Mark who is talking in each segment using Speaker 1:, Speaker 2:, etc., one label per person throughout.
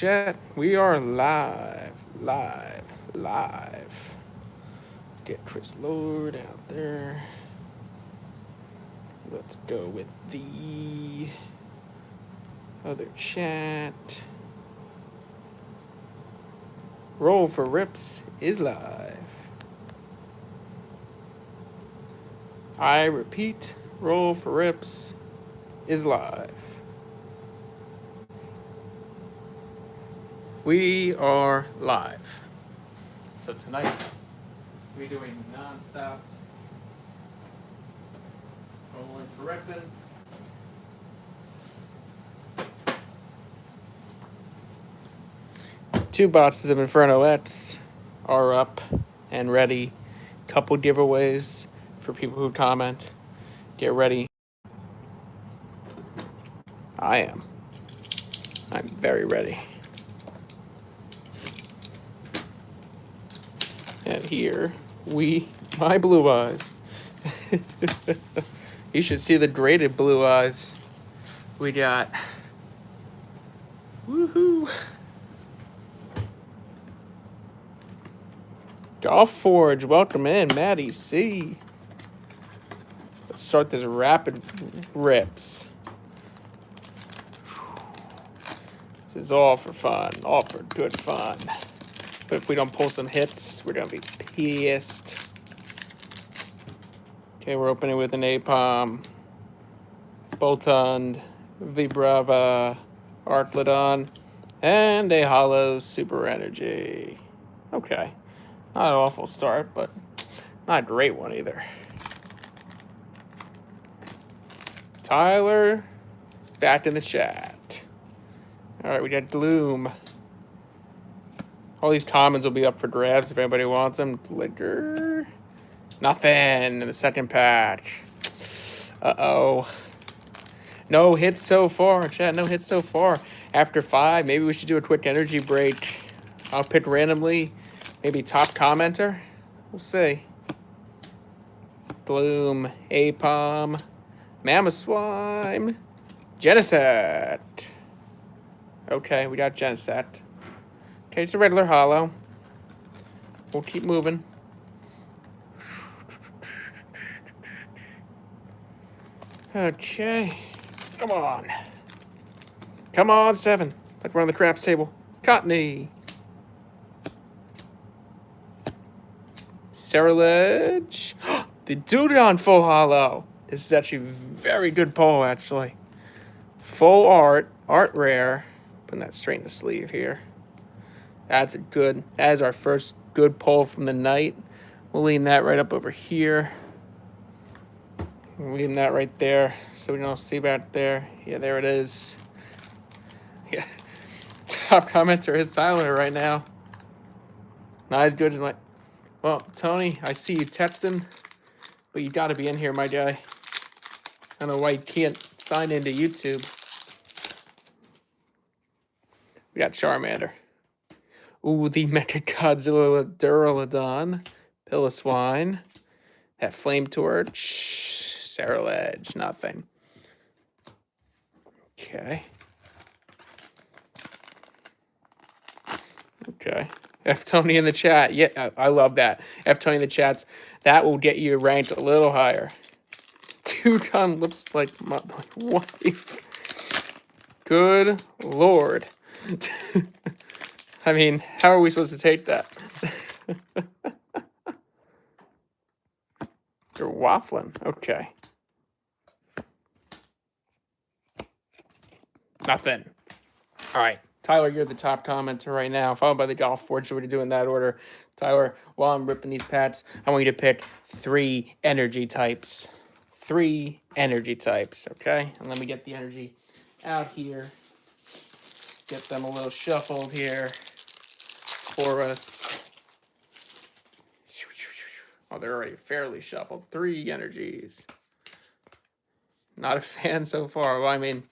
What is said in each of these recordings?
Speaker 1: Chat, we are live. Get Chris Lord out there. Let's go with the other chat. Roll for Rips is live. I repeat, Roll for Rips is live. We are live. So tonight, we're doing non-stop rolling for ripping. Two boxes of Inferno-ettes are up and ready. Couple giveaways for people who comment. Get ready. I am. I'm very ready. And here my blue eyes. You should see the graded blue eyes we got. Woohoo! Golf Forge, welcome in, Maddie C. Let's start this rapid rips. This is all for fun, all for good fun. But if we don't pull some hits, we're gonna be pissed. Okay, we're opening with an Apom, Boltund, Vibrava, Arclodon, and a Hollow Super Energy. Okay, not an awful start, but not a great one either. Tyler, back in the chat. All right, we got Gloom. All these commons will be up for grabs if anybody wants them. Liquor. Nothing in the second pack. Uh-oh. No hits so far, chat. No hits so far. After 5, maybe we should do a quick energy break. I'll pick randomly. Maybe top commenter. We'll see. Gloom. Apom. Mamoswine. Genesect. Okay, we got Genesect. Okay, it's a regular hollow. We'll keep moving. Okay. Come on. Come on, 7. Like we're on the craps table. Cottony. Cerulege. The Dudon full hollow. This is actually very good pull, actually. Full art rare. Putting that straight in the sleeve here. That is our first good pull from the night. We'll lean that right up over here. We'll lean that right there so we don't see back there. Yeah, there it is. Yeah. Top commenter is Tyler right now. Not as good as my... Well, Tony, I see you texting, but you got to be in here, my guy. I don't know why you can't sign into YouTube. We got Charmander. Ooh, the Mecha Godzilla Duraludon. Piloswine. That Flame Torch. Cerulege. Nothing. Okay. Okay. F Tony in the chat. Yeah, I love that. F Tony in the chats. That will get you ranked a little higher. Toucan looks like my wife. Good Lord. I mean, how are we supposed to take that? You're waffling. Okay. Nothing. All right. Tyler, you're the top commenter right now, followed by the Golf Forge. So we're going to do in that order. Tyler, while I'm ripping these pats, I want you to pick 3 energy types. 3 energy types, okay? And let me get the energy out here. Get them a little shuffled here for us. Oh, they're already fairly shuffled. 3 energies. Not a fan so far. Well, I mean,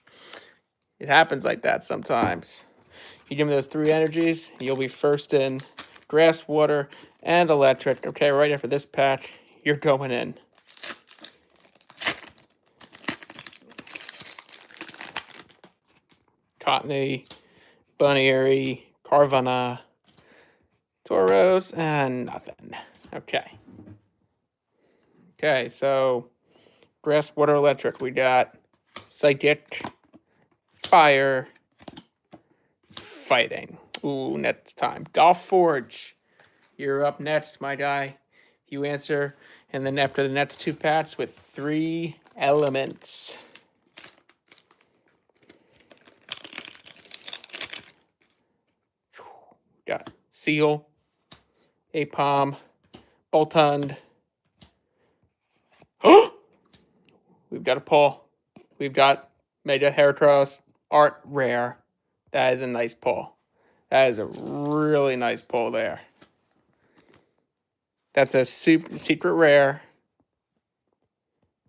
Speaker 1: it happens like that sometimes. You give me those 3 energies, you'll be first in grass, water, and electric. Okay, right after this pack, you're going in. Cottony, Bunny, Carvana, Tauros, and nothing. Okay. Okay, so grass, water, electric. We got psychic, fire, fighting. Ooh, next time. Golf Forge. You're up next, my guy. You answer, and then after the next two pats with 3 elements. Got Seal, Apom, Boltund. We've got a pull. We've got Mega Heracross, Art Rare. That is a nice pull. That is a really nice pull there. That's a secret rare.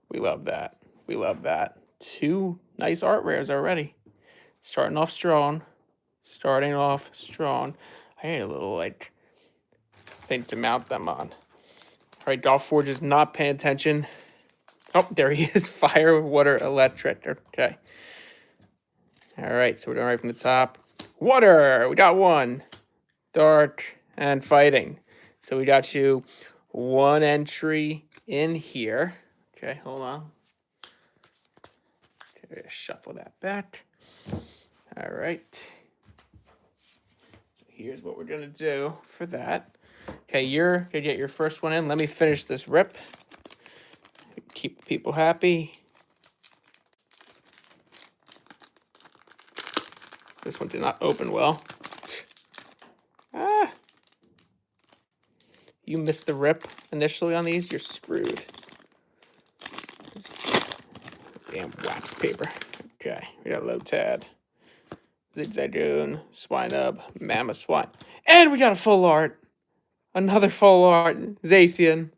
Speaker 1: We love that. We love that. 2 nice art rares already. Starting off strong. I need a little, like, things to mount them on. All right, Golf Forge is not paying attention. Oh, there he is. Fire, water, electric. Okay. All right, so we're going right from the top. Water. We got 1. Dark and fighting. So we got you 1 entry in here. Okay, hold on. Okay, shuffle that back. All right. So here's what we're going to do for that. Okay, you're going to get your first one in. Let me finish this rip. Keep people happy. This one did not open well. Ah. You missed the rip initially on these, you're screwed. Damn wax paper. Okay, we got Lotad, Zigzagoon, Swinub, Mammoth Swine. And we got a full art. Another full art, Zacian.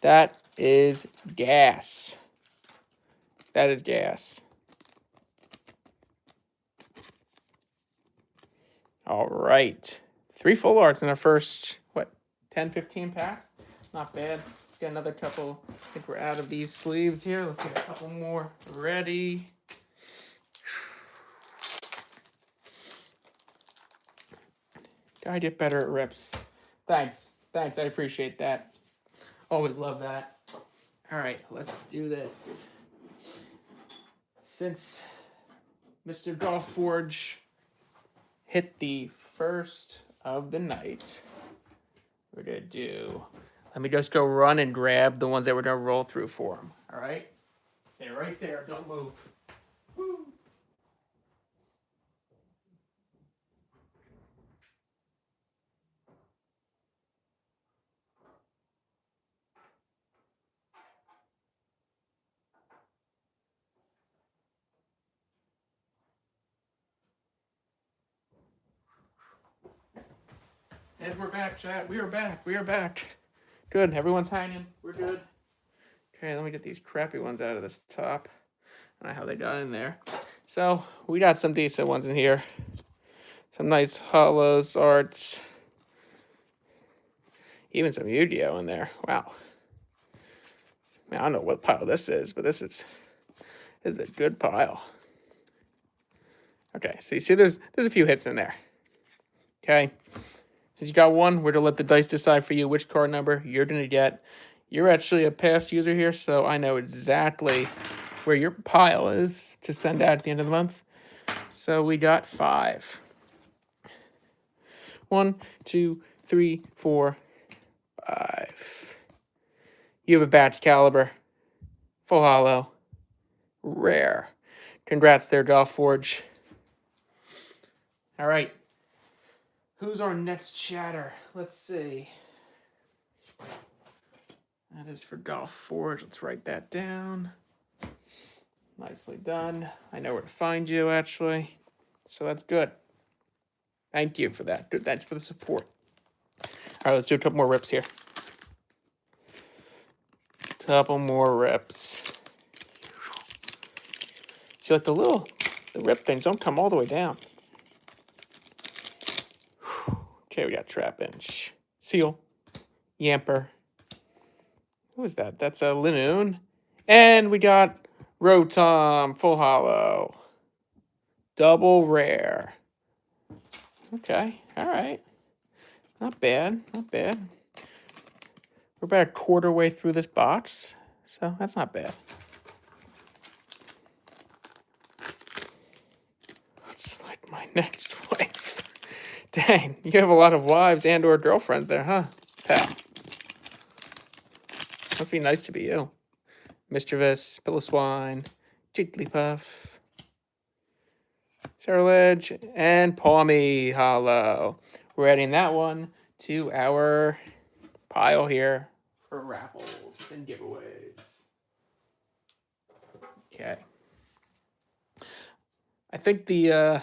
Speaker 1: That is gas. That is gas. All right. 3 full arts in our first, 10, 15 packs? Not bad. Let's get another couple. I think we're out of these sleeves here. Let's get a couple more ready. Gotta get better at rips. Thanks. I appreciate that. Always love that. All right, let's do this. Since Mr. Golf Forge hit the first of the night, we're gonna do. Let me just go run and grab the ones that we're gonna roll through for him. All right, stay right there. Don't move. Woo. And we're back, chat. We are back. Good. Everyone's hanging. We're good. Okay, let me get these crappy ones out of this top. I don't know how they got in there. So we got some decent ones in here. Some nice hollows, arts. Even some Yu-Gi-Oh in there. Wow. Man, I don't know what pile this is, but this is a good pile. Okay, so you see there's a few hits in there. Okay. Since you got one, we're gonna let the dice decide for you which card number you're gonna get. You're actually a past user here, so I know exactly where your pile is to send out at the end of the month. So we got 5. 1, 2, 3, 4, 5. You have a Bats Caliber. Full hollow. Rare. Congrats there, Golf Forge. All right. Who's our next chatter? Let's see. That is for Golf Forge. Let's write that down. Nicely done. I know where to find you, actually. So that's good. Thank you for that. Good. Thanks for the support. All right, let's do a couple more rips here. Couple more rips. See, like the rip things don't come all the way down. Okay, we got Trapinch, Seal, Yamper. Who is that? That's a Linoon. And we got Rotom, full hollow. Double rare. Okay. All right. Not bad. Not bad. We're about a quarter way through this box, so that's not bad. It's like my next wife. Dang, you have a lot of wives and or girlfriends there, huh, pal? Must be nice to be you. Mischievous, Pillow-Swine, Jigglypuff, Cerulege, and Palmy Hollow. We're adding that one to our pile here for raffles and giveaways. Okay. I think the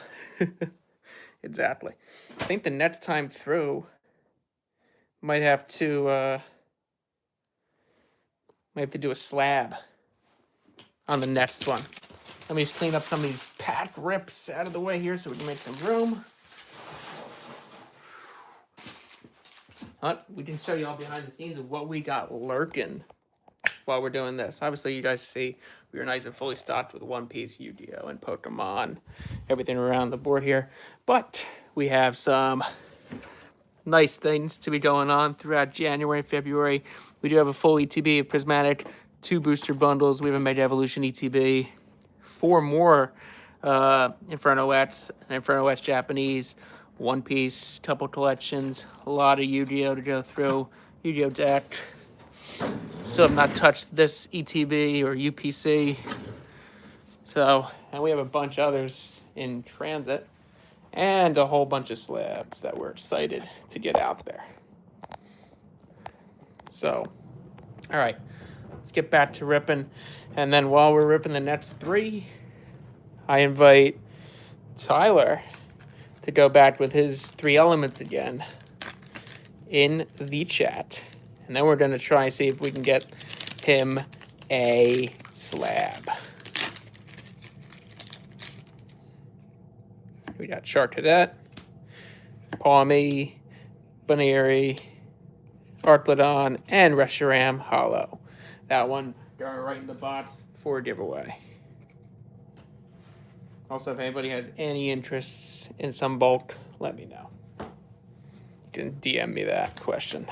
Speaker 1: exactly. I think the next time through might have to do a slab on the next one. Let me just clean up some of these pack rips out of the way here so we can make some room. We can show you all behind the scenes of what we got lurking while we're doing this. Obviously, you guys see we were nice and fully stocked with One Piece, Yu-Gi-Oh, and Pokemon, everything around the board here. But we have some nice things to be going on throughout January and February. We do have a full ETB of Prismatic, 2 booster bundles. We have a Mega Evolution ETB, 4 more Inferno X and Inferno X Japanese, One Piece, couple collections, a lot of Yu-Gi-Oh to go through, Yu-Gi-Oh deck. Still have not touched this ETB or UPC. So, and we have a bunch of others in transit and a whole bunch of slabs that we're excited to get out there. So, all right, let's get back to ripping. And then while we're ripping the next 3, I invite Tyler to go back with his 3 elements again in the chat. And then we're going to try and see if we can get him a slab. We got Shark Cadet, Palmy, Baneri, Arclodon, and Reshiram Hollow. That one going right in the box for a giveaway. Also, if anybody has any interests in some bulk, let me know. You can DM me that question.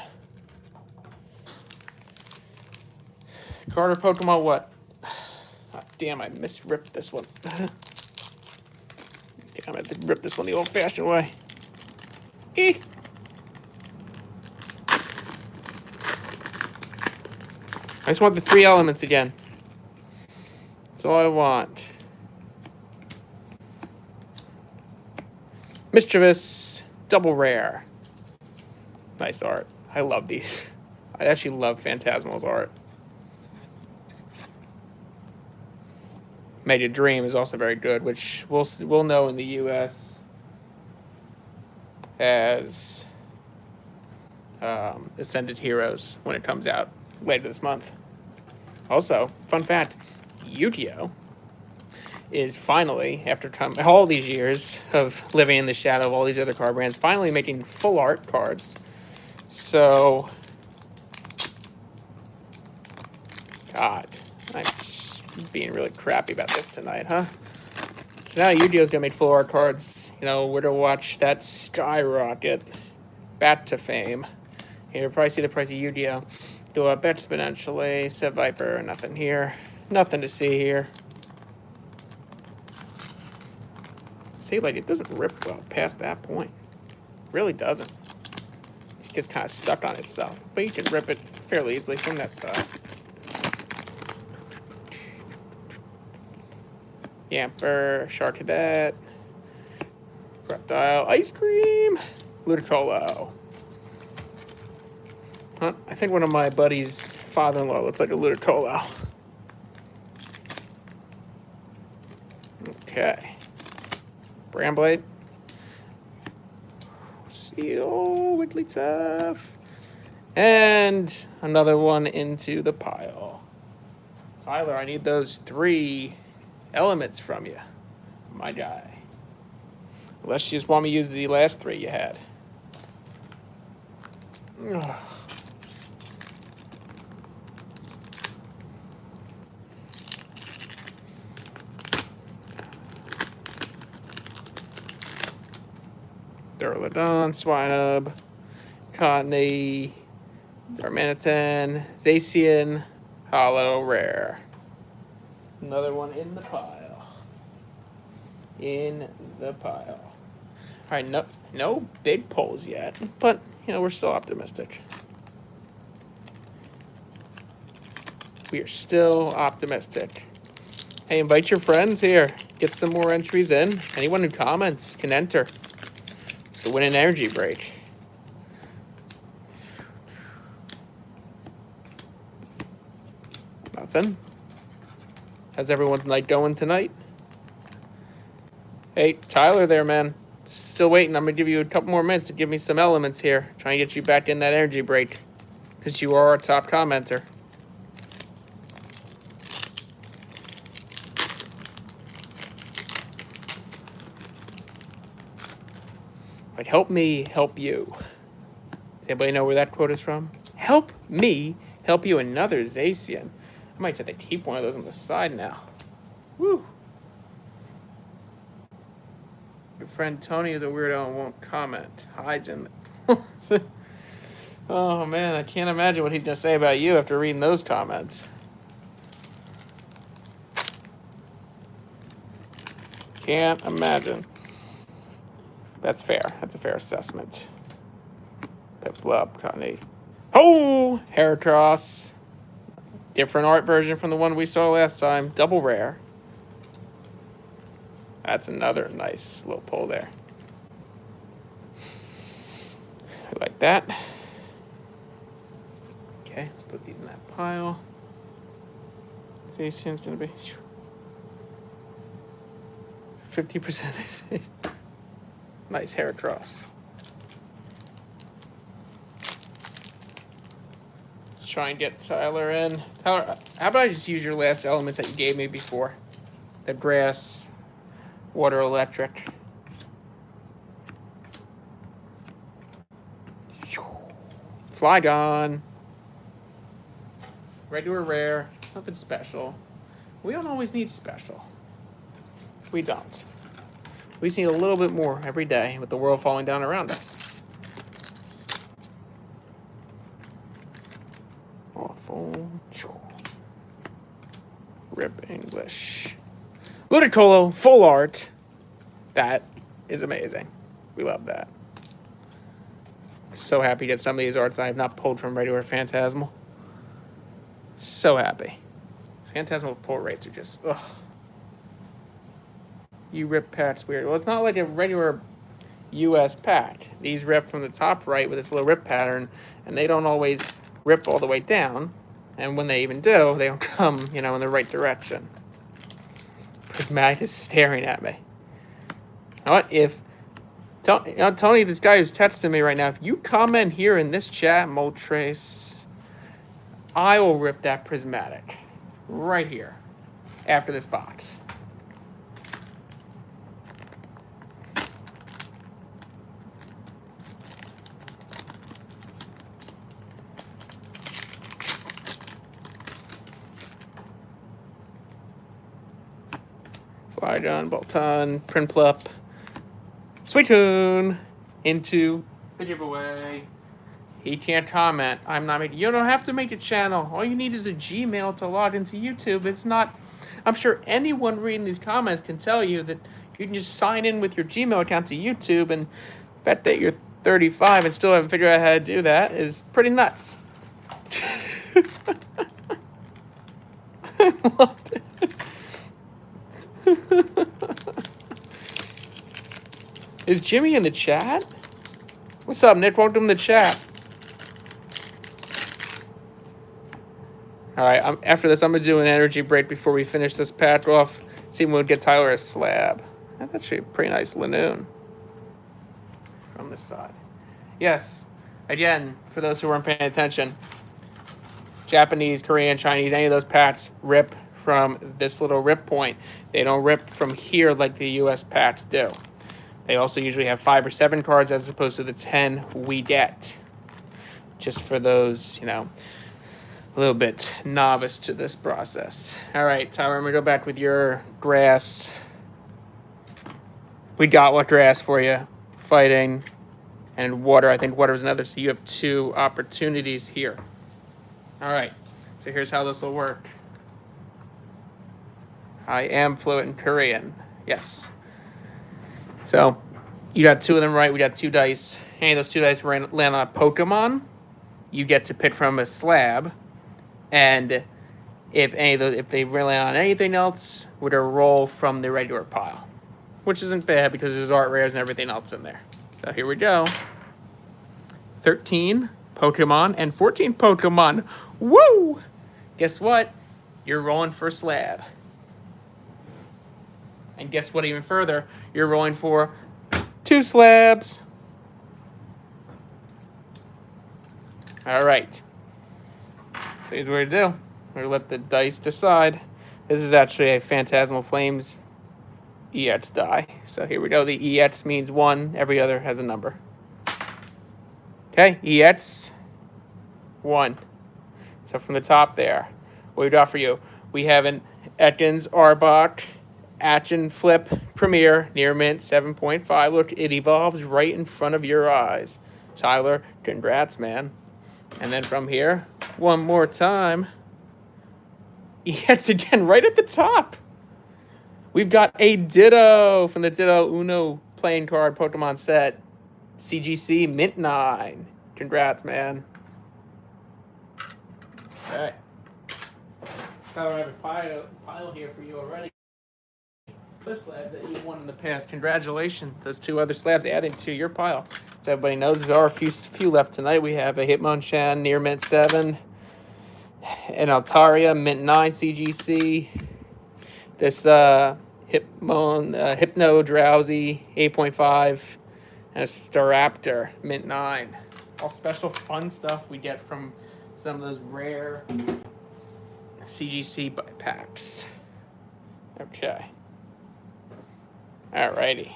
Speaker 1: Carter Pokemon what? Oh, damn, I misripped this one. Okay, I'm going to rip this one the old-fashioned way. I just want the 3 elements again. That's all I want. Mischievous, double rare. Nice art. I love these. I actually love Phantasmal's art. Made a Dream is also very good, which we'll know in the U.S. as Ascended Heroes when it comes out later this month. Also, fun fact, Yu-Gi-Oh! Is finally, after all these years of living in the shadow of all these other card brands, finally making full art cards. So, God, I'm being really crappy about this tonight, huh? So now Yu-Gi-Oh's gonna make full art cards. You know, we're to watch that skyrocket back to fame. You'll probably see the price of Yu-Gi-Oh go up exponentially. Set Viper, nothing here. Nothing to see here. See, like, it doesn't rip well past that point. It really doesn't. It just gets kind of stuck on itself. But you can rip it fairly easily from that side. Yamper, Shark Cadet, Reptile, Ice Cream, Ludicolo. Huh? I think one of my buddies' father-in-law looks like a Ludicolo. Okay. Bramblade. Steel, Wigglytuff. And another one into the pile. Tyler, I need those 3 elements from you, my guy. Unless you just want me to use the last 3 you had. Ugh. Duraludon, Swinub, Cottonee, Darmanitan, Zacian, Hollow Rare. Another one in the pile. In the pile. All right, no big pulls yet, but we're still optimistic. We are still optimistic. Hey, invite your friends here. Get some more entries in. Anyone who comments can enter to win an energy break. Nothing. How's everyone's night going tonight? Hey, Tyler there, man. Still waiting. I'm going to give you a couple more minutes to give me some elements here. Trying to get you back in that energy break. Since you are our top commenter. But help me help you. Does anybody know where that quote is from? Help me help you, another Zacian. I might have to keep one of those on the side now. Woo! Your friend Tony is a weirdo and won't comment. Hides in the... Oh, man, I can't imagine what he's going to say about you after reading those comments. Can't imagine. That's fair. That's a fair assessment. Piplup, Cottonee. Oh! Heracross. Different art version from the one we saw last time. Double rare. That's another nice little pull there. I like that. Okay, let's put these in that pile. Zacian's going to be 50%. Nice Heracross. Let's try and get Tyler in. Tyler, how about I just use your last elements that you gave me before? The grass, water, electric. Flygon. Regular rare. Nothing special. We don't always need special. We don't. We just need a little bit more every day with the world falling down around us. Awful. Rip English. Ludicolo, full art. That is amazing. We love that. So happy to get some of these arts I have not pulled from regular Phantasmal. So happy. Phantasmal pull rates are just, ugh. You rip packs weird. Well, it's not like a regular US pack. These rip from the top right with this little rip pattern, and they don't always rip all the way down. And when they even do, they don't come, in the right direction. Prismatic is staring at me. You know what? If Tony, this guy who's texting me right now, if you comment here in this chat, Moltrace, I will rip that prismatic right here after this box. Flygon, Bolton, Prinplup, Sweetoon into the giveaway. He can't comment. I'm not making. You don't have to make a channel. All you need is a Gmail to log into YouTube. It's not. I'm sure anyone reading these comments can tell you that you can just sign in with your Gmail account to YouTube, and the fact that you're 35 and still haven't figured out how to do that is pretty nuts. I loved it. Is Jimmy in the chat? What's up, Nick? Welcome to the chat. All right, after this, I'm going to do an energy break before we finish this pack off. See if we'll get Tyler a slab. That's actually a pretty nice Lanoon from this side. Yes, again, for those who weren't paying attention, Japanese, Korean, Chinese, any of those packs rip from this little rip point. They don't rip from here like the US packs do. They also usually have 5 or 7 cards as opposed to the 10 we get. Just for those, a little bit novice to this process. All right, Tyler, I'm going to go back with your grass. We got what grass for you. fighting, and water. I think water is another, so you have 2 opportunities here. All right, so here's how this will work. I am fluent in Korean. Yes. So you got 2 of them right. We got 2 dice. Any of those 2 dice land on a Pokemon, you get to pick from a slab. And if they land on anything else, we're gonna roll from the regular pile, which isn't bad because there's art rares and everything else in there. So here we go. 13 Pokemon and 14 Pokemon. Woo! Guess what? You're rolling for a slab. And guess what, even further? You're rolling for 2 slabs. All right. So here's what we do. We're gonna let the dice decide. This is actually a Phantasmal Flames EX die. So here we go. The EX means 1. Every other has a number. Okay, EX 1. So from the top there, what we got for you? We have an Ekans Arbok Action Flip Premier Near Mint 7.5. Look, it evolves right in front of your eyes. Tyler, congrats, man. And then from here, one more time. EX again, right at the top. We've got a Ditto from the Ditto Uno playing card Pokemon set. CGC Mint 9. Congrats, man. All right. Thought I have a pile here for you already. Those slabs that you've won in the past. Congratulations. Those 2 other slabs added to your pile. So everybody knows there are a few left tonight. We have a Hitmonchan Near Mint 7, an Altaria Mint 9 CGC, this Hypno Drowsy 8.5, and a Staraptor Mint 9. All special fun stuff we get from some of those rare CGC packs. Okay. Alrighty.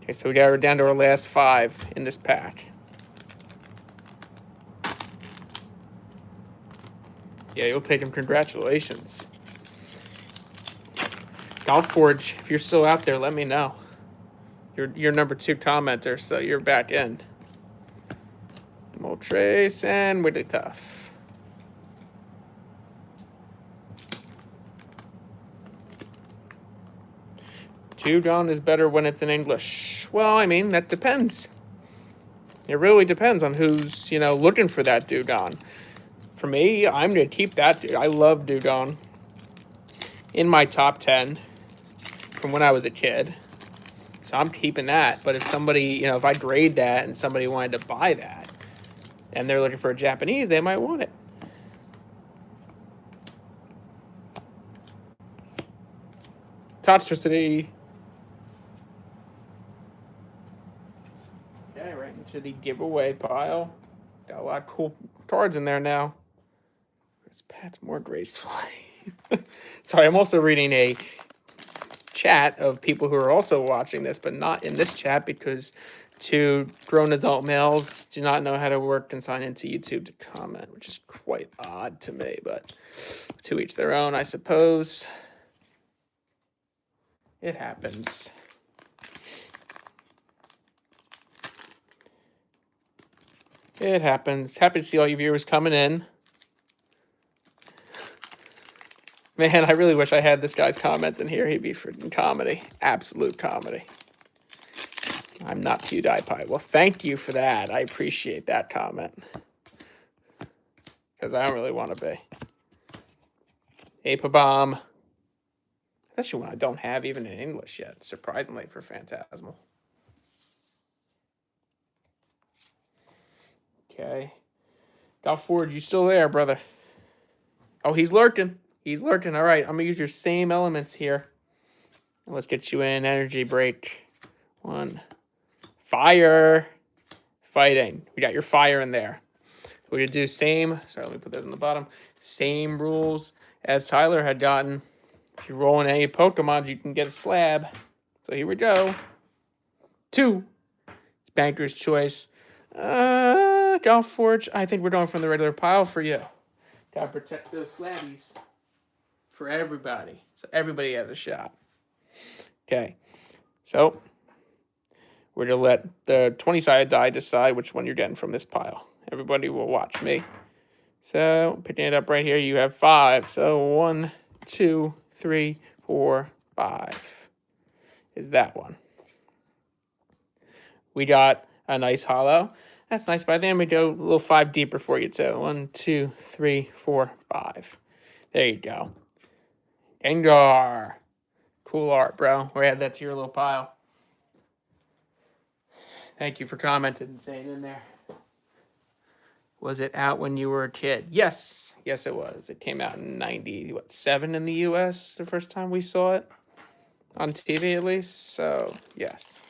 Speaker 1: Okay, so we're down to our last 5 in this pack. Yeah, you'll take them. Congratulations. Golf Forge, if you're still out there, let me know. You're number 2 commenter, so you're back in. Moltres and Wigglytuff. Dewgong is better when it's in English. Well, I mean, that depends. It really depends on who's, looking for that Dewgong. For me, I'm going to keep that. I love Dewgong. In my top 10 from when I was a kid. So I'm keeping that. But if somebody, if I grade that and somebody wanted to buy that and they're looking for a Japanese, they might want it. Toxtricity. Okay, right into the giveaway pile. Got a lot of cool cards in there now. Where's Pat's more gracefully? Sorry, I'm also reading a chat of people who are also watching this, but not in this chat because 2 grown adult males do not know how to work and sign into YouTube to comment, which is quite odd to me, but to each their own, I suppose. It happens. It happens. Happy to see all you viewers coming in. Man, I really wish I had this guy's comments in here. He'd be freaking comedy. Absolute comedy. I'm not PewDiePie. Well, thank you for that. I appreciate that comment. Because I don't really want to be. Apabomb. Especially when I don't have even in English yet, surprisingly, for Phantasmal. Okay. Golf Forge, you still there, brother? Oh, he's lurking. He's lurking. All right, I'm going to use your same elements here. Let's get you in. Energy break. 1. Fire. Fighting. We got your fire in there. We're going to do same. Sorry, let me put that on the bottom. Same rules as Tyler had gotten. If you're rolling any Pokemon, you can get a slab. So here we go. 2. It's Banker's Choice. Golf Forge. I think we're going from the regular pile for you. Gotta protect those slabbies. For everybody. So everybody has a shot. Okay. So, We're going to let the 20-sided die decide which one you're getting from this pile. Everybody will watch me. So, picking it up right here, you have 5. So, 1, 2, 3, 4, 5 is that one. We got a nice hollow. That's nice. By then, we go a little 5 deeper for you, too. 1, 2, 3, 4, 5. There you go. Gengar. Cool art, bro. We'll add that to your little pile. Thank you for commenting and staying in there. Was it out when you were a kid? Yes. Yes, it was. It came out in 97 in the U.S. the first time we saw it. On TV, at least. So, yes.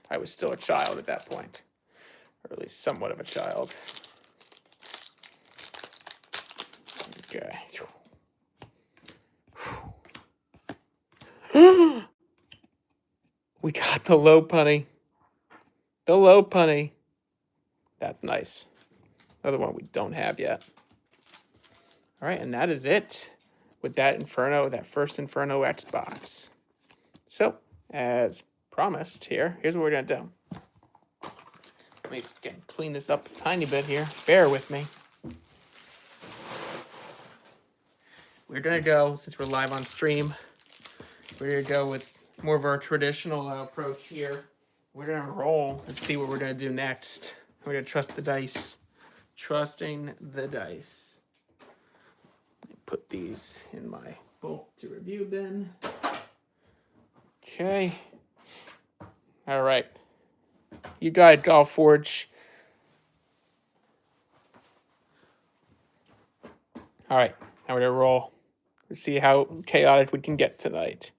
Speaker 1: I was still a child at that point. Or at least somewhat of a child. Okay. We got the low punny. The low punny. That's nice. Another one we don't have yet. All right, and that is it with that Inferno, that first Inferno Xbox. So, as promised here, here's what we're going to do. Let me clean this up a tiny bit here. Bear with me. We're going to go, since we're live on stream, we're going to go with more of our traditional approach here. We're going to roll and see what we're going to do next. We're going to trust the dice. Trusting the dice. Put these in my bulk to review bin. Okay. All right. You got it, Golf Forge. All right. Now we're going to roll. Let's see how chaotic we can get tonight.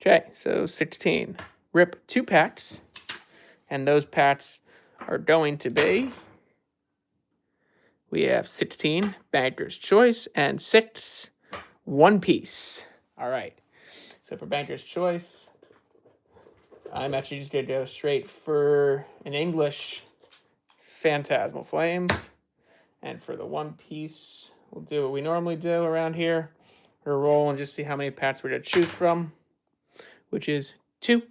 Speaker 1: Okay. So 16. Rip 2 packs. And those packs are going to be... We have 16, Banker's Choice, and 6, One Piece. All right. So for Banker's Choice, I'm actually just going to go straight for an English Phantasmal Flames. And for the One Piece, we'll do what we normally do around here. We'll roll and just see how many packs we're going to choose from, which is 2.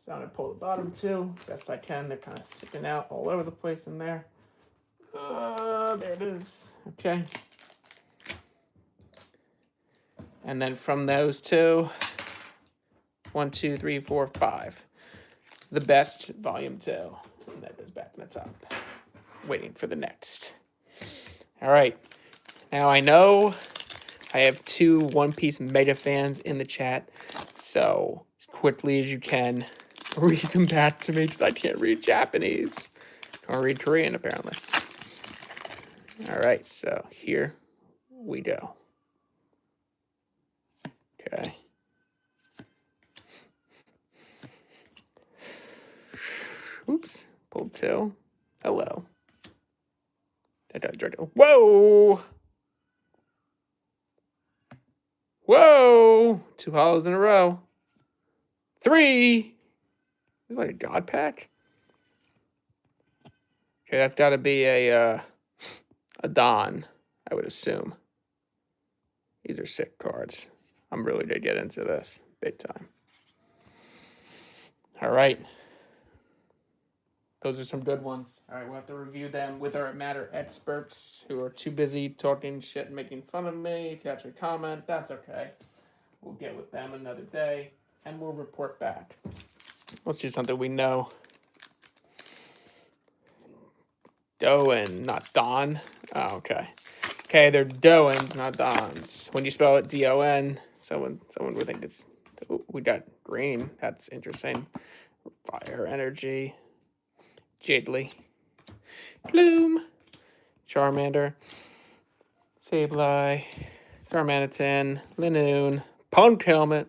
Speaker 1: So I'm going to pull the bottom 2 best I can. They're kind of sticking out all over the place in there. There it is. Okay. And then from those 2, 1, 2, 3, 4, 5. The best, volume 2. And that goes back in the top. Waiting for the next. All right. Now I know I have 2 One Piece mega fans in the chat. So as quickly as you can, read them back to me because I can't read Japanese. Can't read Korean apparently. All right, so here we go. Okay. Oops, pulled 2. Hello. Whoa! Whoa! 2 hollows in a row. 3! It's like a god pack. Okay, that's got to be a Don, I would assume. These are sick cards. I'm really going to get into this big time. All right. Those are some good ones. All right, we'll have to review them with our matter experts who are too busy talking shit and making fun of me to actually comment. That's okay. We'll get with them another day, and we'll report back. Let's do something we know. Doan, not Don. Oh, okay. Okay, they're Doans, not Dons. When you spell it D-O-N, someone would think it's... Ooh, we got green. That's interesting. Fire energy. Jiggly. Gloom. Charmander. Sableye. Darmanitan. Linoon. Punk Helmet.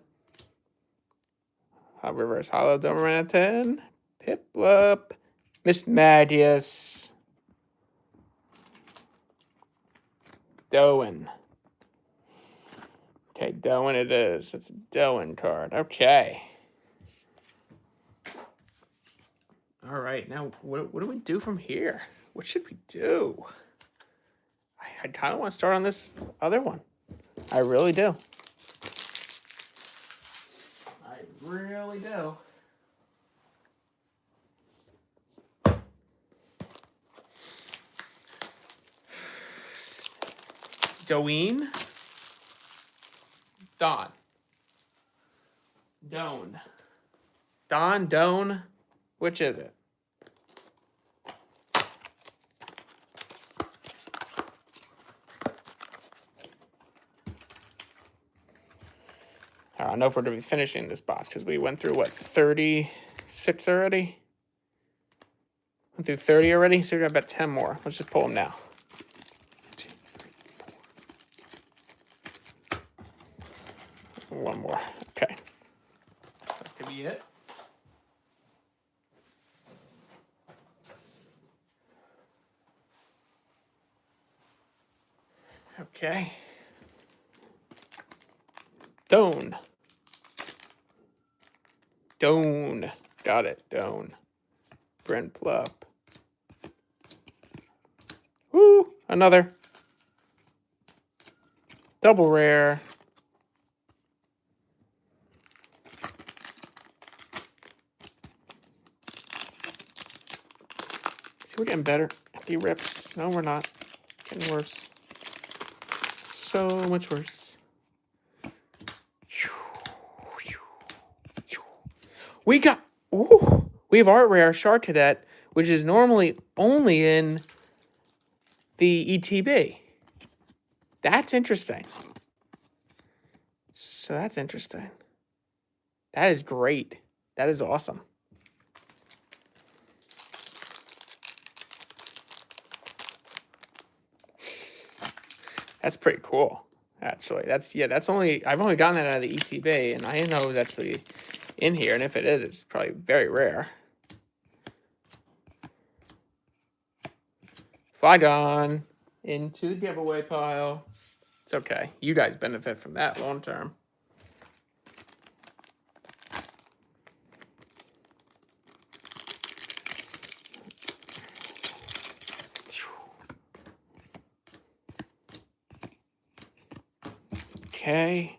Speaker 1: Reverse Hollow Darmanitan. Piplup. Miss Magius. Doan. Okay, Doan it is. It's a Doan card. Okay. All right, now what do we do from here? What should we do? I kind of want to start on this other one. I really do. I really do. Doeen. Don. Doan. Don, Doan. Which is it? I don't know if we're going to be finishing this box because we went through, what, 36 already? Went through 30 already, so we got about 10 more. Let's just pull them now. 1 more. Okay. That could be it. Okay. Doan. Doan. Got it. Doan. Brent Plup. Woo! Another. Double rare. See, we're getting better. Empty rips. No, we're not. Getting worse. So much worse. We got, ooh, we have Art Rare Shark Cadet, which is normally only in the ETB. That's interesting. So that's interesting. That is great. That is awesome. That's pretty cool, actually. That's only, I've only gotten that out of the ETB, and I didn't know it was actually in here, and if it is, it's probably very rare. Flygon into the giveaway pile. It's okay. You guys benefit from that long term. Okay.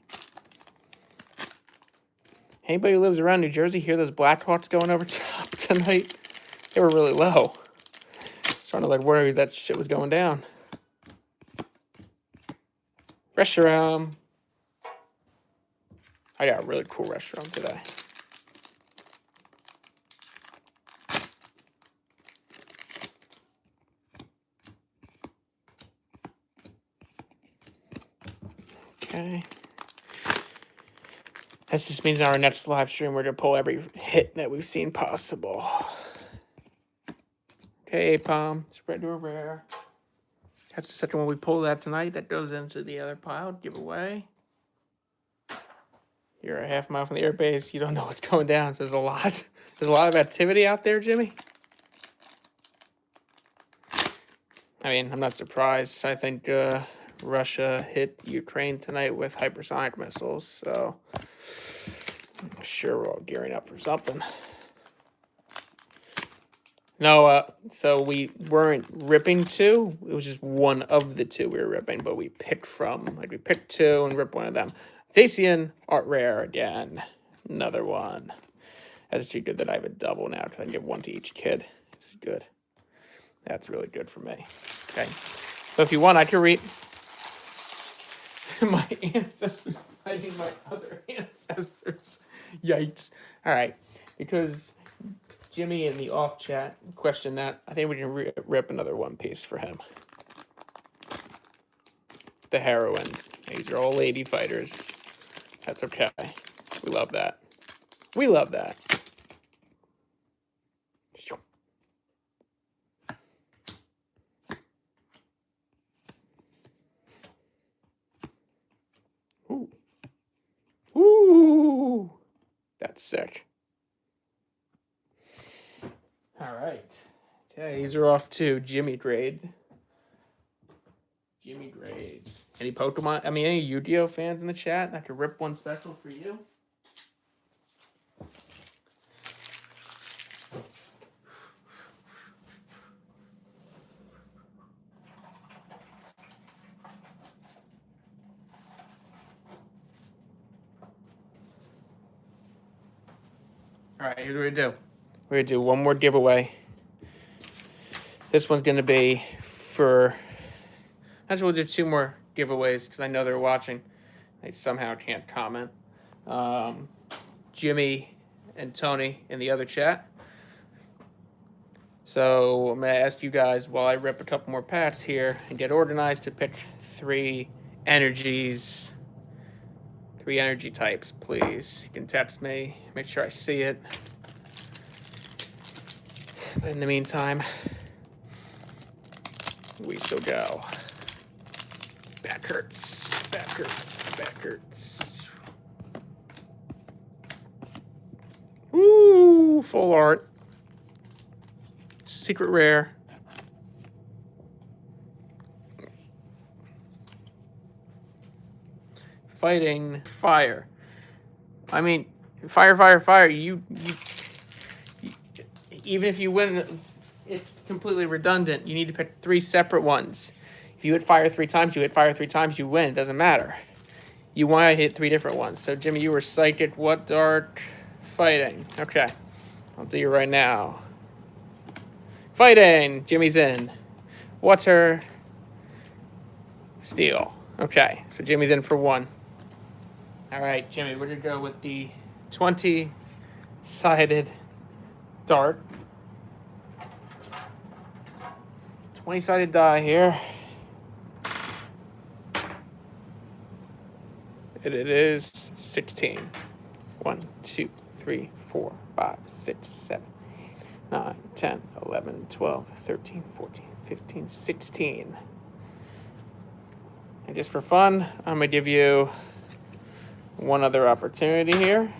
Speaker 1: Anybody who lives around New Jersey hear those Blackhawks going over top tonight? They were really low. Starting to like worry that shit was going down. Restaurant. I got a really cool restaurant today. Okay. That just means in our next live stream, we're going to pull every hit that we've seen possible. Okay, Palm. Spread to a rare. That's the second one we pull that tonight. That goes into the other pile. Giveaway. You're a half mile from the airbase. You don't know what's going down. So there's a lot. There's a lot of activity out there, Jimmy. I mean, I'm not surprised. I think Russia hit Ukraine tonight with hypersonic missiles. So I'm sure we're all gearing up for something. No, so we weren't ripping two. It was just one of the two we were ripping, but we picked from. Like, we picked two and ripped one of them. Dacian, Art Rare again. Another one. That's too good that I have a double now because I can give one to each kid. This is good. That's really good for me. Okay. So if you want, I can read my ancestors fighting my other ancestors. Yikes. All right. Because Jimmy in the off chat questioned that, I think we can rip another one piece for him. The heroines. These are all lady fighters. That's okay. We love that. We love that. Ooh. Ooh. That's sick. All right. Okay, these are off to Jimmy Grade. Jimmy Grades. Any Pokemon? I mean, any Yu-Gi-Oh fans in the chat that could rip one special for you? All right, here's what we're gonna do. We're gonna do one more giveaway. This one's gonna be for. Actually, we'll do two more giveaways because I know they're watching. They somehow can't comment. Jimmy and Tony in the other chat. So I'm going to ask you guys while I rip a couple more packs here and get organized to pick 3 energies. 3 energy types, please. You can text me. Make sure I see it. But in the meantime, we still go. Back hurts. Back hurts. Back hurts. Ooh, full art. Secret rare. Fighting fire. I mean, fire. You even if you win, it's completely redundant. You need to pick 3 separate ones. If you hit fire 3 times, you hit fire 3 times, you win. It doesn't matter. You want to hit 3 different ones. So, Jimmy, you were psychic. What dark? Fighting. Okay. I'll do you right now. Fighting. Jimmy's in. Water. Steel. Okay. So, Jimmy's in for 1. All right, Jimmy, we're going to go with the 20-sided dart. 20-sided die here. And it is 16. 1, 2, 3, 4, 5, 6, 7, 9, 10, 11, 12, 13, 14, 15, 16. And just for fun, I'm going to give you one other opportunity here.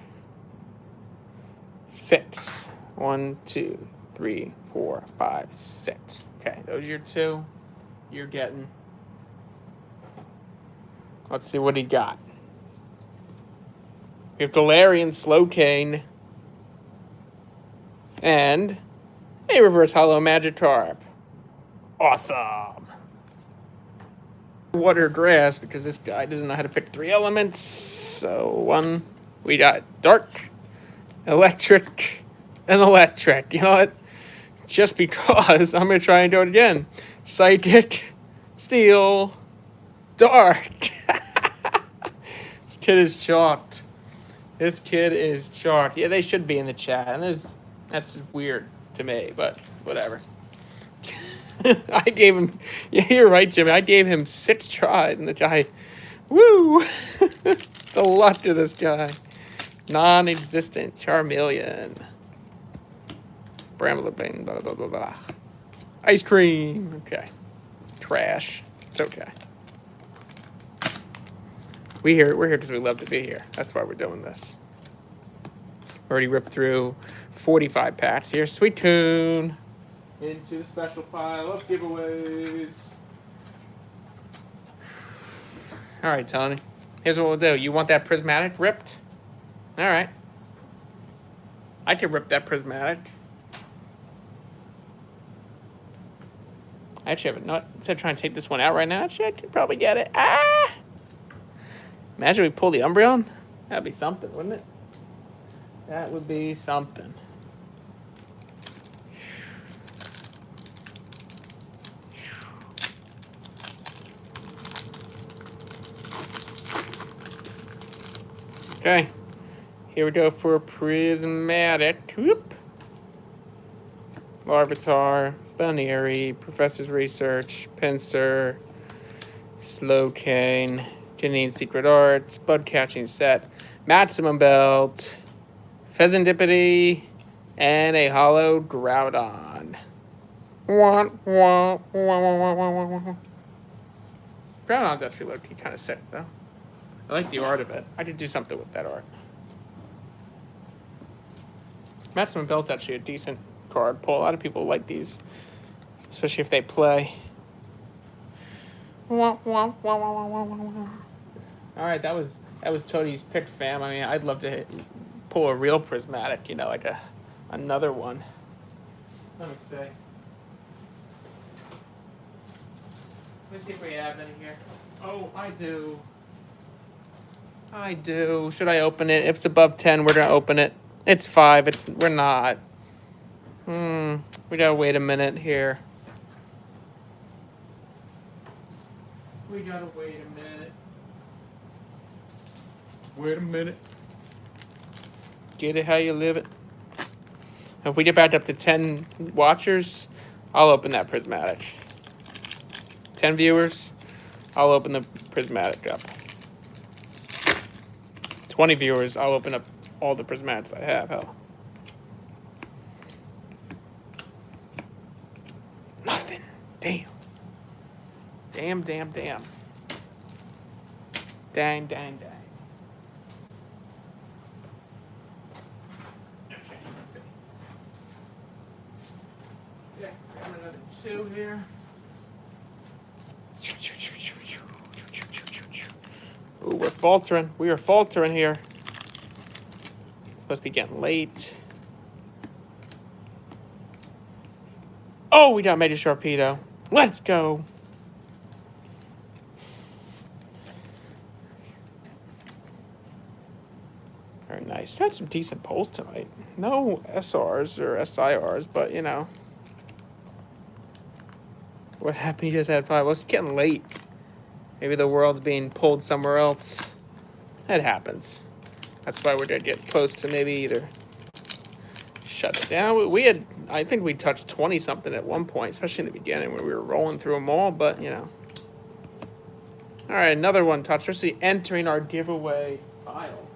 Speaker 1: 6. 1, 2, 3, 4, 5, 6. Okay, those are your 2. You're getting. Let's see what he got. We have Galarian Slowcane. And a reverse hollow Magikarp. Awesome. Water grass because this guy doesn't know how to pick 3 elements. So 1, we got dark, electric, and electric. You know what? Just because I'm going to try and do it again. Psychic, steel, dark. This kid is chalked. This kid is chalked. Yeah, they should be in the chat. And that's just weird to me, but whatever. I gave him, yeah, you're right, Jimmy. I gave him 6 tries, and the guy, woo! The luck of this guy. Non-existent Charmeleon. Bramblebing, blah, blah, blah, blah. Ice cream. Okay. Trash. It's okay. We're here because we love to be here. That's why we're doing this. Already ripped through 45 packs here. Sweet Coon. Into the special pile of giveaways. All right, Tony. Here's what we'll do. You want that prismatic ripped? All right. I can rip that prismatic. I actually have a nut. Instead of trying to take this one out right now, actually, I could probably get it. Ah! Imagine we pull the Umbreon. That'd be something, wouldn't it? That would be something. Okay, here we go for prismatic. Whoop. Larvitar, Baneri, Professor's Research, Pinsir, Slowcane, Janine Secret Arts, Bud Catching Set, Maximum Belt, Pheasantipity, and a Hollow Groudon. Groudon's actually low-key kind of sick, though. I like the art of it. I could do something with that art. Maximum Belt's actually a decent card pull. A lot of people like these, especially if they play. All right, that was Toadie's pick, fam. I mean, I'd love to pull a real prismatic, you know, like another one. Let me see. Let's see if we have any here. Oh, I do. Should I open it? If it's above 10, we're gonna open it. It's 5. We're not. We gotta wait a minute here. We gotta wait a minute. Wait a minute. Get it how you live it. If we get back up to 10 watchers, I'll open that prismatic. 10 viewers, I'll open the prismatic up. 20 viewers, I'll open up all the prismatics I have. Hell. Nothing. Damn. Damn. Dang. Okay, let's see. Yeah, grab another 2 here. Ooh, we're faltering. We are faltering here. It's supposed to be getting late. Oh, we got Mega Sharpedo. Let's go. Very nice. Had some decent pulls tonight. No SRs or SIRs, but you know. What happened? You just had 5. Well, it's getting late. Maybe the world's being pulled somewhere else. It happens. That's why we're gonna get close to maybe either shut it down. We had, I think we touched 20 something at one point, especially in the beginning when we were rolling through them all. But you know. All right, another one touch. We're see entering our giveaway file.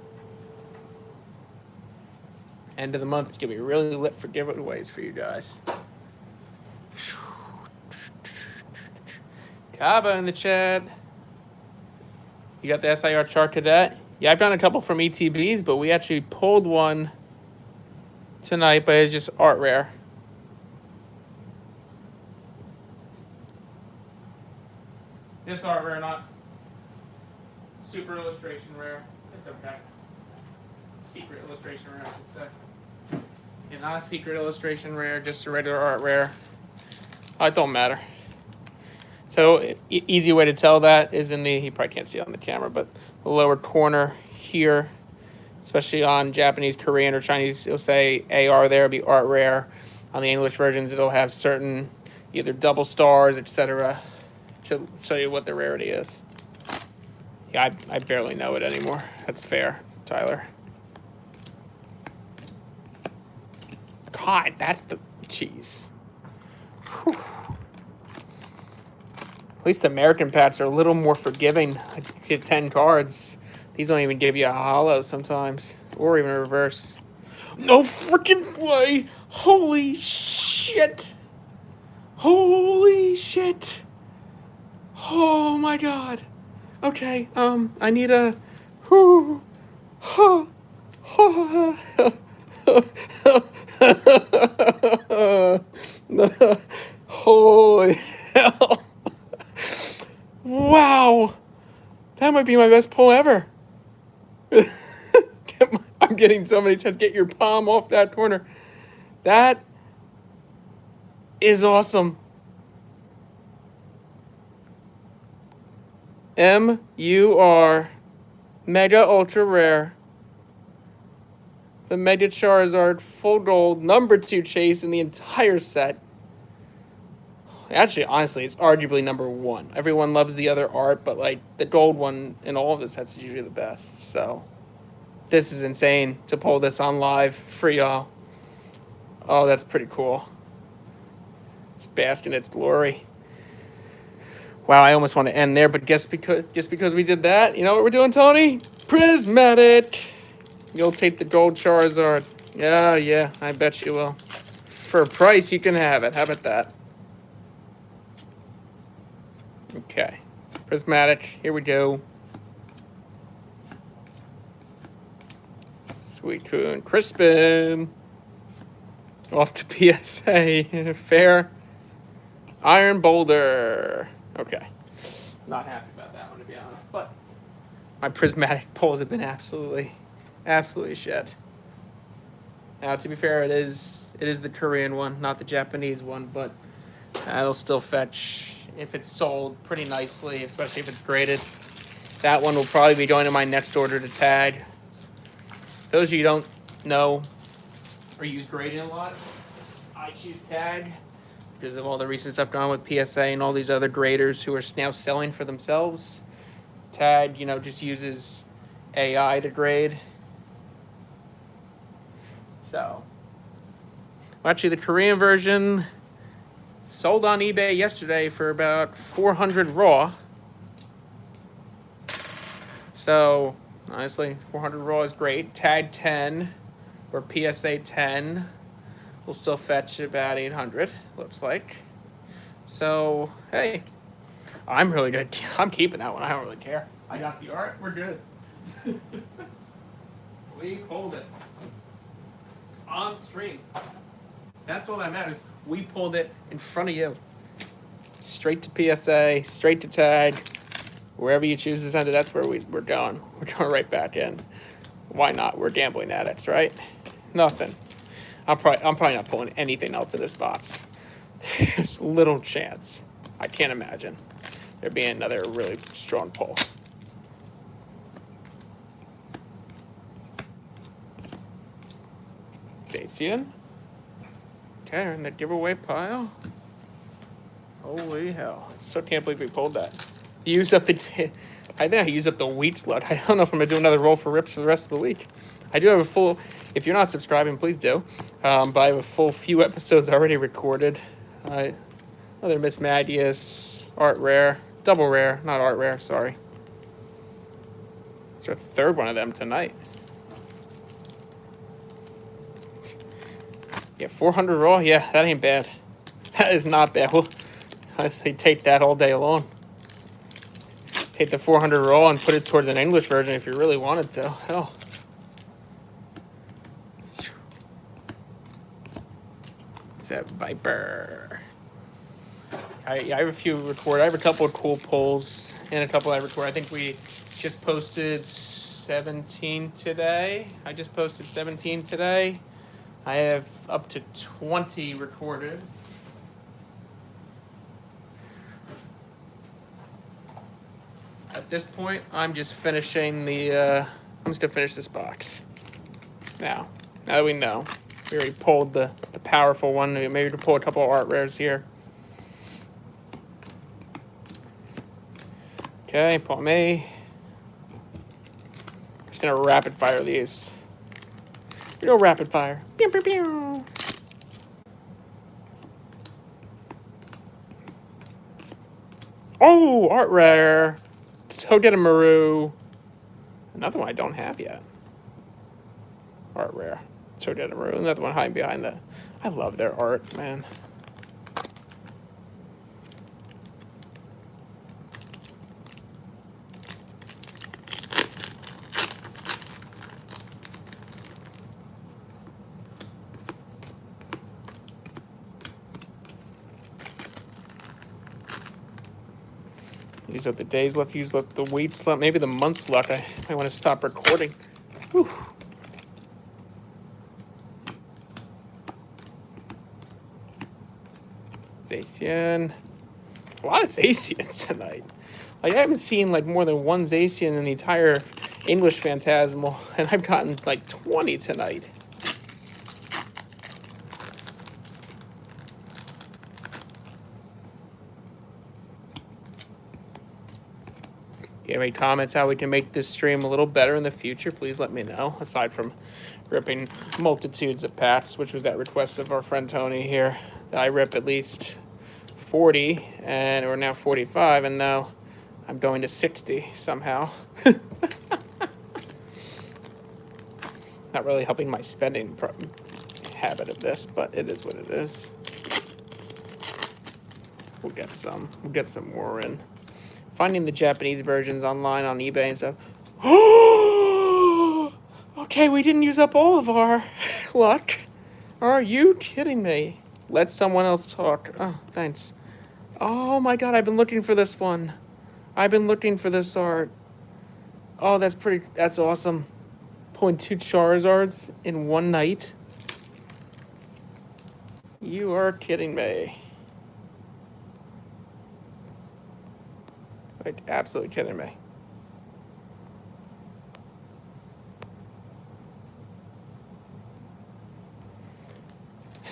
Speaker 1: End of the month, it's gonna be really lit for giveaways for you guys. Kaba in the chat. You got the SIR chart to that? Yeah, I've done a couple from ETBs, but we actually pulled one tonight, but it's just art rare. This art rare, not super illustration rare. It's okay. Secret illustration rare, I should say. Yeah, not a secret illustration rare, just a regular art rare. Oh, it don't matter. So easy way to tell that is in the, you probably can't see it on the camera, but the lower corner here, especially on Japanese, Korean, or Chinese, it'll say AR there, it'll be art rare. On the English versions, it'll have certain either double stars, etc., to show you what the rarity is. Yeah, I barely know it anymore. That's fair, Tyler. God, that's the cheese. Whew. At least the American packs are a little more forgiving. I get 10 cards. These don't even give you a hollow sometimes, or even a reverse. No freaking way! Holy shit! Holy shit! Oh my god. Okay, I need a. Holy hell. Wow, that might be my best pull ever. I'm getting so many times. Get your palm off that corner. That is awesome. MUR Mega Ultra Rare. The Mega Charizard Full Gold number 2 chase in the entire set. Actually, honestly, it's arguably number 1. Everyone loves the other art, but like the gold one in all of the sets is usually the best. So this is insane to pull this on live for y'all. Oh, that's pretty cool. Just bask in its glory. Wow, I almost want to end there, but just because we did that, you know what we're doing, Tony? Prismatic. You'll take the gold Charizard. Yeah, I bet you will. For a price, you can have it. How about that? Okay, prismatic, here we go. Sweet Coon, Crispin. Off to PSA, fair. Iron Boulder. Okay, not happy about that one to be honest, but my prismatic pulls have been absolutely shit. Now, to be fair, it is the Korean one, not the Japanese one, but that'll still fetch, if it's sold, pretty nicely, especially if it's graded. That one will probably be going to my next order to tag. Those of you who don't know or use grading a lot, I choose tag because of all the recent stuff going on with PSA and all these other graders who are now selling for themselves. Tad, just uses AI to grade. So, well, actually, the Korean version sold on eBay yesterday for about 400 raw. So, honestly, 400 raw is great. Tag 10 or PSA 10 will still fetch about 800, looks like. So, hey, I'm really good. I'm keeping that one. I don't really care. I got the art. We're good. We pulled it on stream. That's all that matters. We pulled it in front of you. Straight to PSA, straight to tag. Wherever you choose to send it, that's where we're going. We're going right back in. Why not? We're gambling addicts, right? Nothing. I'm probably not pulling anything else in this box. There's little chance. I can't imagine there being another really strong pull. Jason. Okay, in the giveaway pile. Holy hell. Still can't believe we pulled that. Use up the... I think I used up the wheat slug. I don't know if I'm going to do another roll for rips for the rest of the week. I do have a full... If you're not subscribing, please do. But I have a full few episodes already recorded. Another Miss Magius, Art Rare. Double Rare, not Art Rare, sorry. It's our third one of them tonight. Yeah, 400 raw. Yeah, that ain't bad. That is not bad. We'll honestly take that all day long. Take the 400 raw and put it towards an English version if you really wanted to. Hell. It's a Viper. I have a few record. I have a couple of cool pulls and a couple I record. I think we just posted 17 today. I just posted 17 today. I have up to 20 recorded. At this point, I'm just finishing the, I'm just gonna finish this box. Now that we know, we already pulled the powerful one. Maybe to pull a couple of art rares here. Okay, pull me. Just gonna rapid fire these. Real rapid fire. Pew, pew, pew. Oh, art rare. Togedemaru. Another one I don't have yet. Art rare. Togedemaru. Another one hiding behind that. I love their art, man. Use up the days left, use up the weeks left, maybe the months left. I might want to stop recording. Whew. Zacian. A lot of Zacians tonight. Like, I haven't seen like more than one Zacian in the entire English Phantasmal, and I've gotten like 20 tonight. If you have any comments how we can make this stream a little better in the future, please let me know. Aside from ripping multitudes of packs, which was at request of our friend Tony here. I rip at least 40, and we're now 45, and now I'm going to 60 somehow. Not really helping my spending habit of this, but it is what it is. We'll get some more in. Finding the Japanese versions online on eBay and stuff. Okay, we didn't use up all of our luck. Are you kidding me? Let someone else talk. Oh, thanks. Oh my god, I've been looking for this one. I've been looking for this art. Oh, that's awesome. Pulling 2 Charizards in one night. You are kidding me. Like, absolutely kidding me.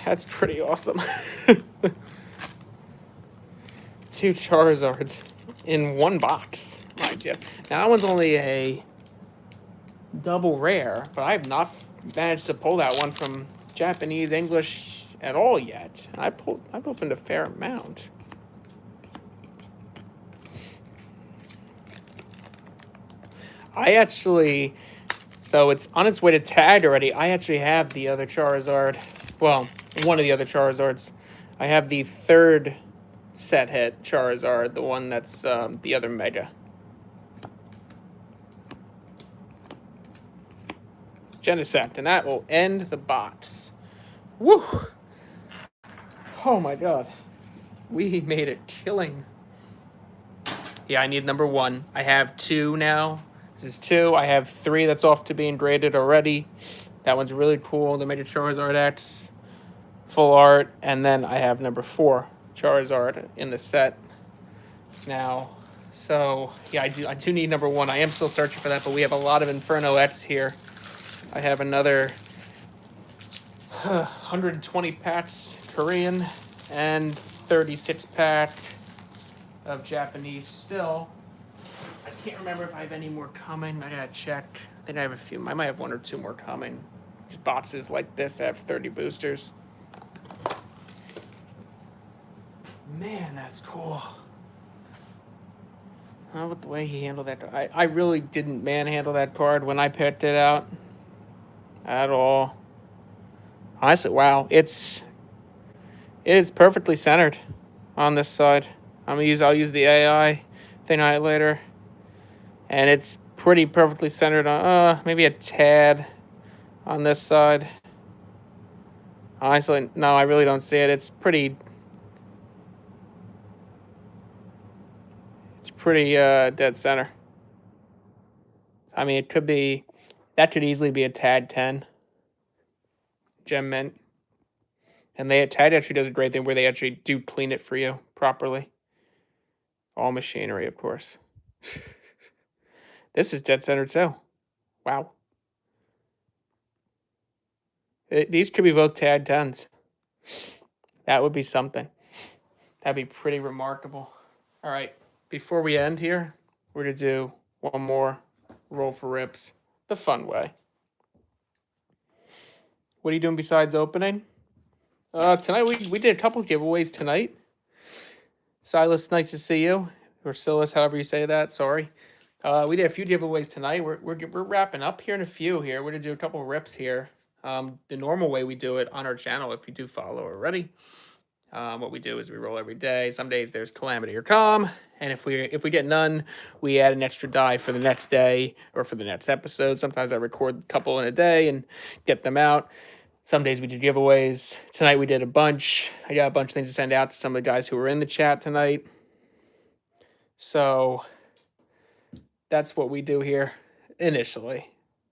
Speaker 1: That's pretty awesome. 2 Charizards in one box, mind you. Now, that one's only a double rare, but I have not managed to pull that one from Japanese, English at all yet. I've opened a fair amount. So it's on its way to tag already. I actually have the other Charizard. Well, one of the other Charizards. I have the third set hit Charizard, the one that's the other Mega. Genesect, and that will end the box. Woo! Oh my god. We made a killing. Yeah, I need number 1. I have 2 now. This is 2. I have 3 that's off to being graded already. That one's really cool. The Mega Charizard X, full art, and then I have number 4 Charizard in the set now. So yeah, I do need number 1. I am still searching for that, but we have a lot of Inferno X here. I have another 120 packs Korean and 36 pack of Japanese still. I can't remember if I have any more coming. I gotta check. I think I have a few. I might have 1 or 2 more coming. Just boxes like this have 30 boosters. Man, that's cool. Oh, with the way he handled that, I really didn't manhandle that card when I picked it out at all. Honestly, wow, it is perfectly centered on this side. I'll use the AI thing on it later, and it's pretty perfectly centered on maybe a tad on this side. Honestly, no, I really don't see it. It's pretty dead center. I mean, that could easily be a tad 10 gem mint. And Tide actually does a great thing where they actually do clean it for you properly. All machinery, of course. This is dead center too. Wow. These could be both Tad 10s. That would be something. That'd be pretty remarkable. All right. Before we end here, we're going to do one more roll for rips the fun way. What are you doing besides opening? Tonight we did a couple giveaways tonight. Silas, nice to see you. Or Silas, however you say that. Sorry. We did a few giveaways tonight. We're wrapping up here in a few here. We're going to do a couple of rips here. The normal way we do it on our channel, if you do follow already, what we do is we roll every day. Some days there's calamity or calm, and if we get none, we add an extra die for the next day or for the next episode. Sometimes I record a couple in a day and get them out. Some days we do giveaways. Tonight we did a bunch. I got a bunch of things to send out to some of the guys who were in the chat tonight. So that's what we do here initially.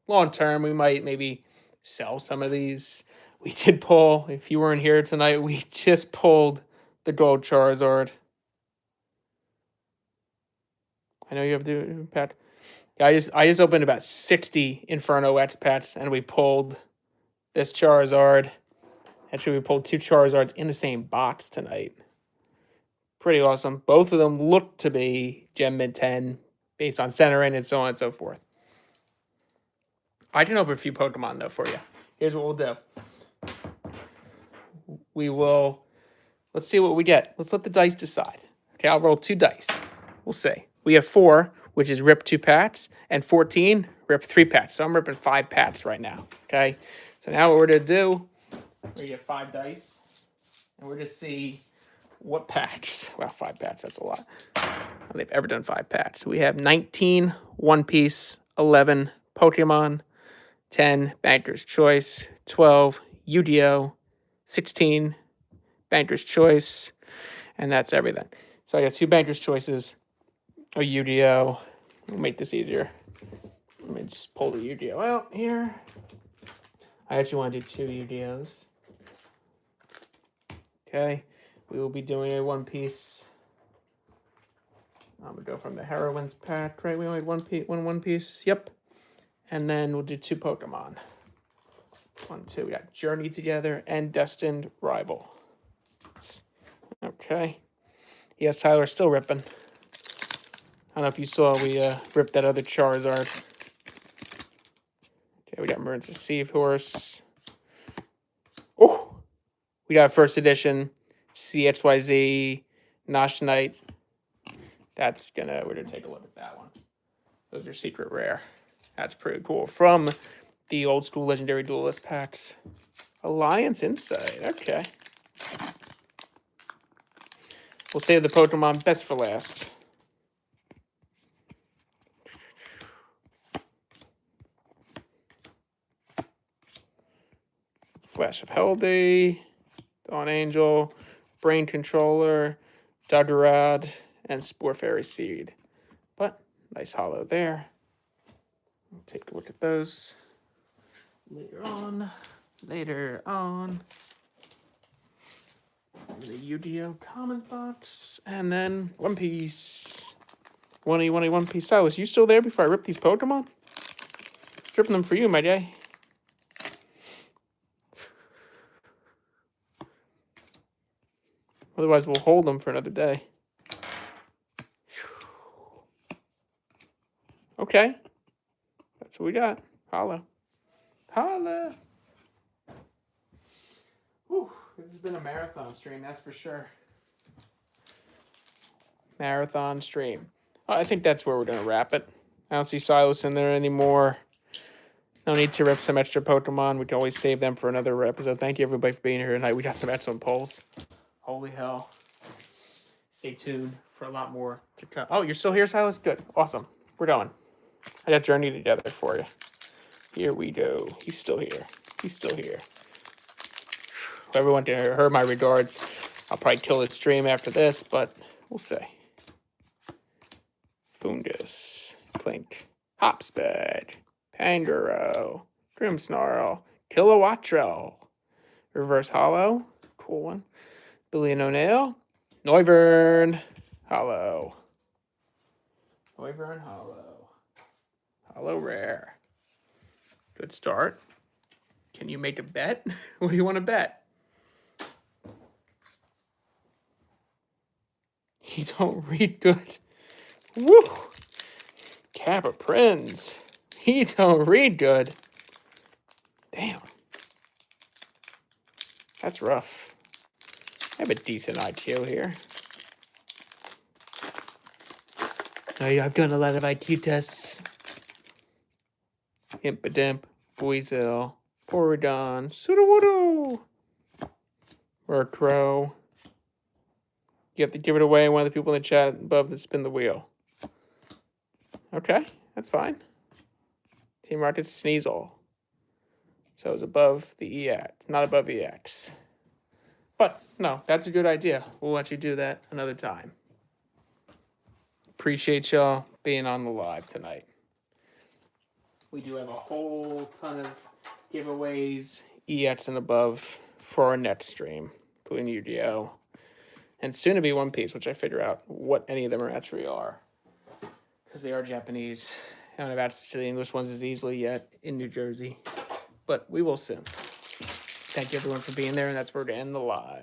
Speaker 1: Long term, we might maybe sell some of these. We did pull, if you weren't here tonight, we just pulled the gold Charizard. I know you have the pack. Yeah, I just opened about 60 Inferno X packs, and we pulled this Charizard. Actually, we pulled 2 Charizards in the same box tonight. Pretty awesome. Both of them look to be Gem Mint 10 based on centering and so on and so forth. I can open a few Pokemon, though, for you. Here's what we'll do. Let's see what we get. Let's let the dice decide. Okay, I'll roll 2 dice. We'll see. We have 4, which is rip 2 packs, and 14, rip 3 packs. So I'm ripping 5 packs right now. Okay, so now what we're going to do, we're going to get 5 dice, and we're going to see what packs. Well, 5 packs, that's a lot. I don't think they've ever done 5 packs. So we have 19 One Piece, 11 Pokemon, 10 Banker's Choice, 12 Yu-Gi-Oh, 16 Banker's Choice, and that's everything. So I got 2 Banker's Choices, a Yu-Gi-Oh. We'll make this easier. Let me just pull the Yu-Gi-Oh out here. I actually want to do 2 Yu-Gi-Ohs. Okay, we will be doing a One Piece. I'm gonna go from the Heroines pack, right? We only had one Piece. Yep. And then we'll do 2 Pokemon. 1, 2. We got Journey Together and Destined Rival. Okay. Yes, Tyler, still ripping. I don't know if you saw, we ripped that other Charizard. Okay, we got Emergency Seahorse. Oh! We got first edition CXYZ Nosh Knight. That's gonna, we're gonna take a look at that one. Those are secret rare. That's pretty cool. From the old school legendary duelist packs. Alliance Insight, okay. We'll save the Pokemon best for last. Flash of Heldy, Dawn Angel, Brain Controller, Duggarad, and Spore Fairy Seed. But nice holo there. We'll take a look at those later on. The Yu-Gi-Oh! Comment box. And then One Piece. One Piece. Silas, you still there before I rip these Pokemon? Ripping them for you, my day. Otherwise, we'll hold them for another day. Okay. That's what we got. Holla. Holla. Whew. This has been a marathon stream, that's for sure. Marathon stream. I think that's where we're going to wrap it. I don't see Silas in there anymore. No need to rip some extra Pokemon. We can always save them for another episode. Thank you, everybody, for being here tonight. We got some excellent polls. Holy hell. Stay tuned for a lot more to come. Oh, you're still here, Silas? Good. Awesome. We're going. I got Journey together for you. Here we go. He's still here. He's still here. Everyone can hear my regards. I'll probably kill the stream after this, but we'll see. Fungus, Clink, Hopsped, Pangoro, Grimmsnarl, Kilowattrel, Reverse Hollow, cool one. Billion O'Neill, Noivern, Hollow. Noivern, Hollow. Hollow rare. Good start. Can you make a bet? What do you want to bet? You don't read good. Woo! Kappa Prince. He don't read good. Damn. That's rough. I have a decent IQ here. I've done a lot of IQ tests. Impadimp, Buizel, Porygon, Sudowoodo, Murkrow. You have to give it away. One of the people in the chat above that spin the wheel. Okay, that's fine. Team Rocket's Sneasel. So it's above the EX, not above EX. But no, that's a good idea. We'll let you do that another time. Appreciate y'all being on the live tonight. We do have a whole ton of giveaways, EX and above, for our next stream, including Yu-Gi-Oh! And soon to be One Piece, which I figure out what any of them actually are. Because they are Japanese. I don't have access to the English ones as easily yet in New Jersey. But we will soon. Thank you everyone for being there, and that's where to end the live.